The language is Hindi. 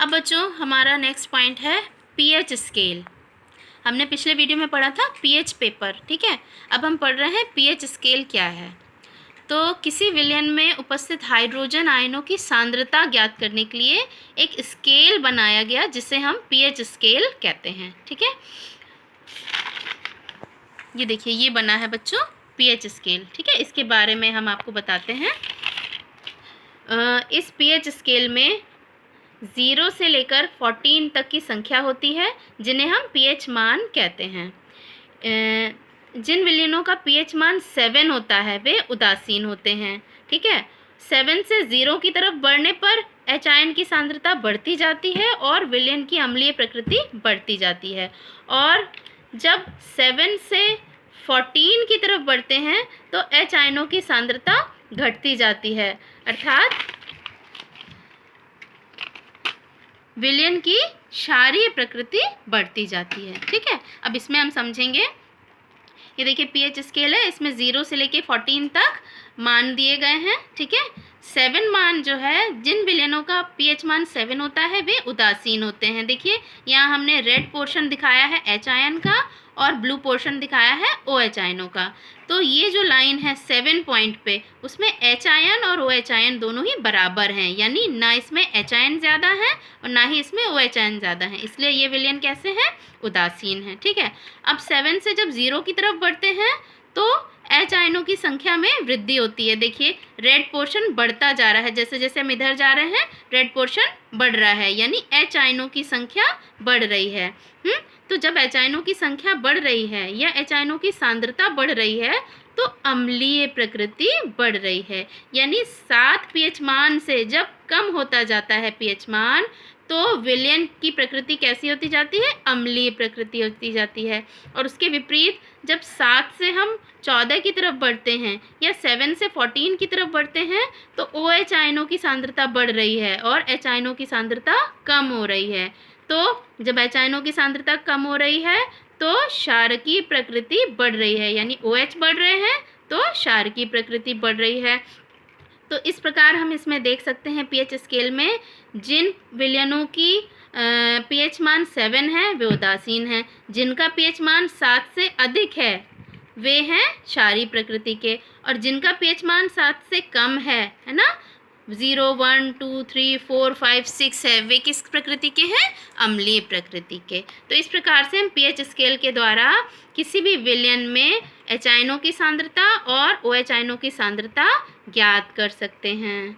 अब बच्चों हमारा नेक्स्ट पॉइंट है पीएच स्केल। हमने पिछले वीडियो में पढ़ा था पीएच पेपर, ठीक है। अब हम पढ़ रहे हैं पीएच स्केल क्या है। तो किसी विलयन में उपस्थित हाइड्रोजन आयनों की सांद्रता ज्ञात करने के लिए एक स्केल बनाया गया जिसे हम पीएच स्केल कहते हैं, ठीक है। ये देखिए, ये बना है बच्चों पीएच स्केल, ठीक है। इसके बारे में हम आपको बताते हैं। इस पीएच स्केल में 0 से लेकर 14 तक की संख्या होती है जिन्हें हम पीएच मान कहते हैं। जिन विलयनों का पीएच मान 7 होता है वे उदासीन होते हैं, ठीक है। 7 से 0 की तरफ बढ़ने पर एच आयन की सांद्रता बढ़ती जाती है और विलयन की अम्लीय प्रकृति बढ़ती जाती है, और जब 7 से 14 की तरफ बढ़ते हैं तो एच आयनों की सांद्रता घटती जाती है, अर्थात विलयन की क्षारीय प्रकृति बढ़ती जाती है, ठीक है। अब इसमें हम समझेंगे। ये देखिए पीएच स्केल है, इसमें 0 से लेके 14 तक मान दिए गए हैं, ठीक है। 7 मान जो है, जिन विलयनों का पीएच मान 7 होता है वे उदासीन होते हैं। देखिए यहाँ हमने रेड पोर्शन दिखाया है एच आयन का और ब्लू पोर्शन दिखाया है ओ एच आयनों का। तो ये जो लाइन है 7 पॉइंट पे, उसमें एच आयन और ओ एच आयन दोनों ही बराबर हैं, यानी ना इसमें एच आयन ज़्यादा है और ना ही इसमें ओ एच आयन ज़्यादा है, इसलिए ये विलयन कैसे हैं, उदासीन है, ठीक है। अब 7 से जब 0 की तरफ बढ़ते हैं तो एच आयनों की संख्या में वृद्धि होती है। देखिए रेड पोर्शन बढ़ता जा रहा है, जैसे जैसे हम इधर जा रहे हैं रेड पोर्शन बढ़ रहा है, यानी एच आयनों की संख्या बढ़ रही है। तो जब एच आयनों की संख्या बढ़ रही है या एच आयनों की सांद्रता बढ़ रही है तो अम्लीय प्रकृति बढ़ रही है, यानी 7 पीएच मान से जब कम होता जाता है पीएच मान तो विलयन की प्रकृति कैसी होती जाती है, अम्लीय प्रकृति होती जाती है। और उसके विपरीत जब 7 से हम 14 की तरफ बढ़ते हैं या 7 से 14 की तरफ बढ़ते हैं तो ओ एच आयनों की सांद्रता बढ़ रही है और एच आयनों की सांद्रता कम हो रही है। तो जब एच आयनों की सांद्रता कम हो रही है तो क्षारकीय प्रकृति बढ़ रही है, यानी OH बढ़ रहे हैं तो क्षारकीय प्रकृति बढ़ रही है। तो इस प्रकार हम इसमें देख सकते हैं पीएच स्केल में जिन विलयनों की पीएच मान 7 है वे उदासीन हैं, जिनका पीएच मान 7 से अधिक है वे हैं क्षारीय प्रकृति के, और जिनका पीएच मान 7 से कम है ना, 0, 1, 2, 3, 4, 5, 6 है, वे किस प्रकृति के हैं, अम्लीय प्रकृति के। तो इस प्रकार से हम पीएच स्केल के द्वारा किसी भी विलयन में एच आयनों की सांद्रता और ओ एच आयनों की सांद्रता ज्ञात कर सकते हैं।